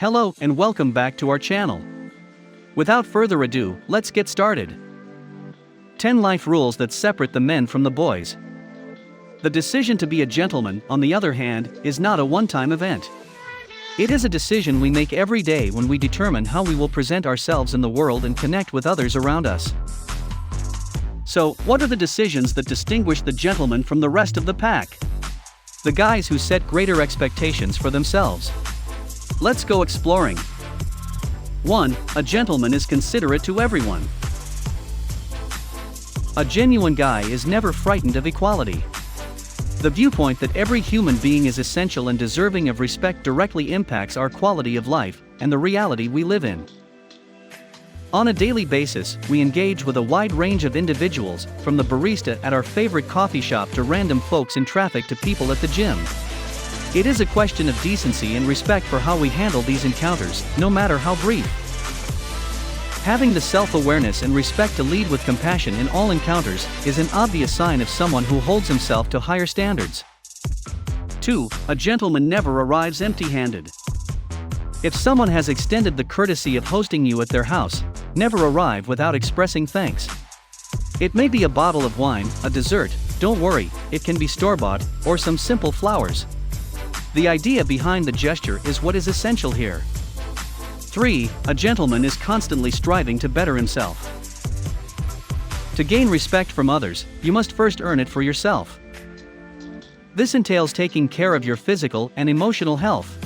Hello and welcome back to our channel. Without further ado, let's get started. 10 life rules that separate the men from the boys. The decision to be a gentleman, on the other hand, is not a one-time event. It is a decision we make every day when we determine how we will present ourselves in the world and connect with others around us. So, what are the decisions that distinguish the gentleman from the rest of the pack? The guys who set greater expectations for themselves. Let's go exploring. 1. A gentleman is considerate to everyone. A genuine guy is never frightened of equality. The viewpoint that every human being is essential and deserving of respect directly impacts our quality of life and the reality we live in. On a daily basis, we engage with a wide range of individuals, from the barista at our favorite coffee shop to random folks in traffic to people at the gym. It is a question of decency and respect for how we handle these encounters, no matter how brief. Having the self-awareness and respect to lead with compassion in all encounters is an obvious sign of someone who holds himself to higher standards. 2. A gentleman never arrives empty-handed. If someone has extended the courtesy of hosting you at their house, never arrive without expressing thanks. It may be a bottle of wine, a dessert, don't worry, it can be store-bought, or some simple flowers. The idea behind the gesture is what is essential here. 3. A gentleman is constantly striving to better himself. To gain respect from others, you must first earn it for yourself. This entails taking care of your physical and emotional health.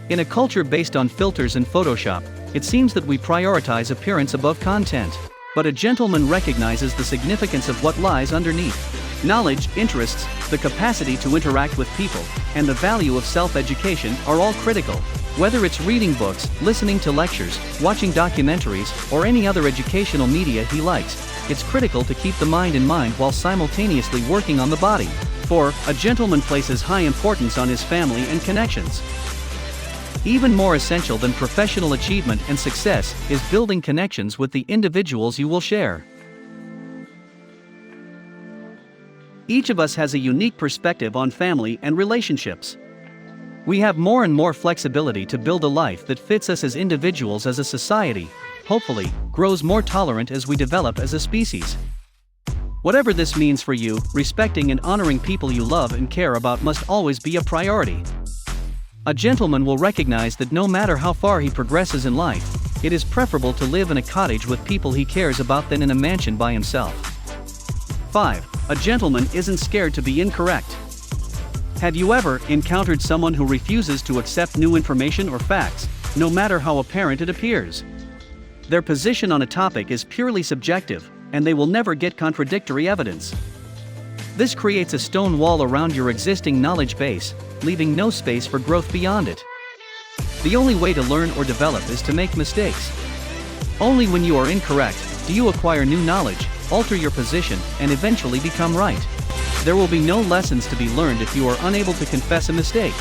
In a culture based on filters and Photoshop, it seems that we prioritize appearance above content. But a gentleman recognizes the significance of what lies underneath. Knowledge, interests, the capacity to interact with people, and the value of self-education are all critical. Whether it's reading books, listening to lectures, watching documentaries, or any other educational media he likes, it's critical to keep the mind in mind while simultaneously working on the body. 4. A gentleman places high importance on his family and connections. Even more essential than professional achievement and success is building connections with the individuals you will share. Each of us has a unique perspective on family and relationships. We have more and more flexibility to build a life that fits us as individuals. As a society, hopefully, grows more tolerant as we develop as a species. Whatever this means for you, respecting and honoring people you love and care about must always be a priority. A gentleman will recognize that no matter how far he progresses in life, it is preferable to live in a cottage with people he cares about than in a mansion by himself. 5. A gentleman isn't scared to be incorrect. Have you ever encountered someone who refuses to accept new information or facts, no matter how apparent it appears? Their position on a topic is purely subjective, and they will never get contradictory evidence. This creates a stone wall around your existing knowledge base, leaving no space for growth beyond it. The only way to learn or develop is to make mistakes. Only when you are incorrect do you acquire new knowledge, alter your position, and eventually become right. There will be no lessons to be learned if you are unable to confess a mistake.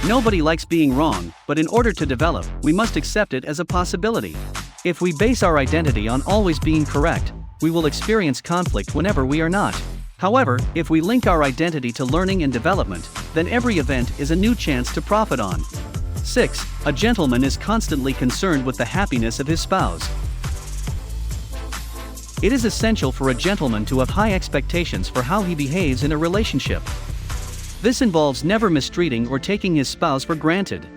Nobody likes being wrong, but in order to develop, we must accept it as a possibility. If we base our identity on always being correct, we will experience conflict whenever we are not. However, if we link our identity to learning and development, then every event is a new chance to profit on. 6. A gentleman is constantly concerned with the happiness of his spouse. It is essential for a gentleman to have high expectations for how he behaves in a relationship. This involves never mistreating or taking his spouse for granted.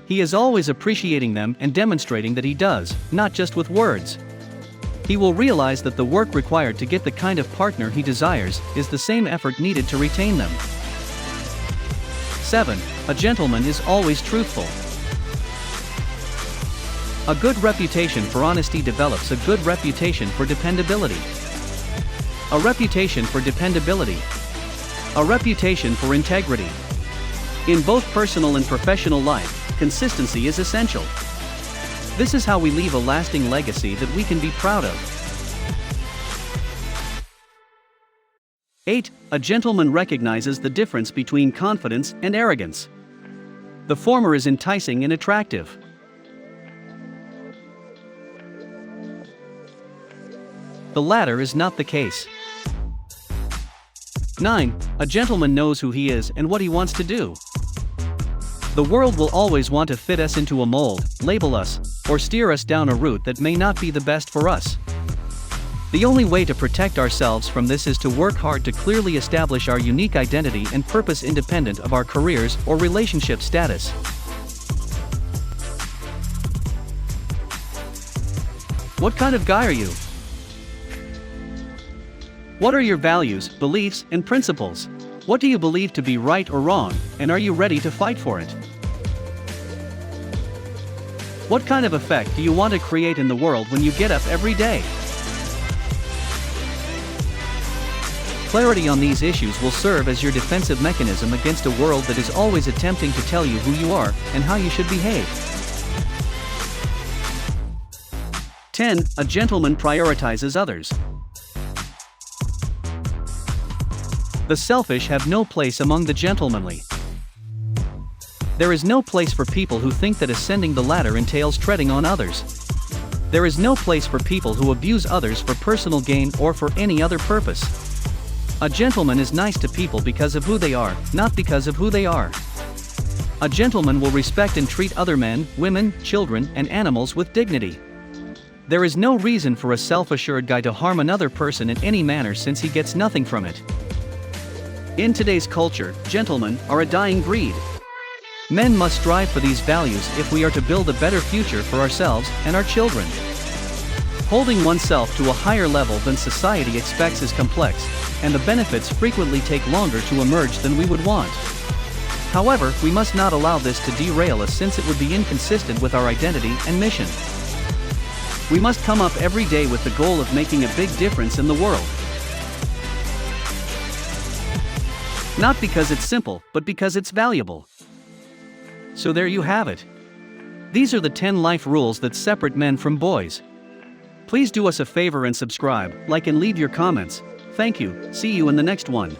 He is always appreciating them and demonstrating that he does, not just with words. He will realize that the work required to get the kind of partner he desires is the same effort needed to retain them. 7. A gentleman is always truthful. A good reputation for honesty develops a good reputation for dependability. A reputation for dependability. A reputation for integrity. In both personal and professional life, consistency is essential. This is how we leave a lasting legacy that we can be proud of. 8. A gentleman recognizes the difference between confidence and arrogance. The former is enticing and attractive. The latter is not the case. 9. A gentleman knows who he is and what he wants to do. The world will always want to fit us into a mold, label us, or steer us down a route that may not be the best for us. The only way to protect ourselves from this is to work hard to clearly establish our unique identity and purpose independent of our careers or relationship status. What kind of guy are you? What are your values, beliefs, and principles? What do you believe to be right or wrong, and are you ready to fight for it? What kind of effect do you want to create in the world when you get up every day? Clarity on these issues will serve as your defensive mechanism against a world that is always attempting to tell you who you are and how you should behave. 10. A gentleman prioritizes others. The selfish have no place among the gentlemanly. There is no place for people who think that ascending the ladder entails treading on others. There is no place for people who abuse others for personal gain or for any other purpose. A gentleman is nice to people because of who they are, not because of who they are. A gentleman will respect and treat other men, women, children, and animals with dignity. There is no reason for a self-assured guy to harm another person in any manner since he gets nothing from it. In today's culture, gentlemen are a dying breed. Men must strive for these values if we are to build a better future for ourselves and our children. Holding oneself to a higher level than society expects is complex, and the benefits frequently take longer to emerge than we would want. However, we must not allow this to derail us since it would be inconsistent with our identity and mission. We must come up every day with the goal of making a big difference in the world. Not because it's simple, but because it's valuable. So there you have it. These are the 10 life rules that separate men from boys. Please do us a favor and subscribe, like and leave your comments. Thank you, see you in the next one.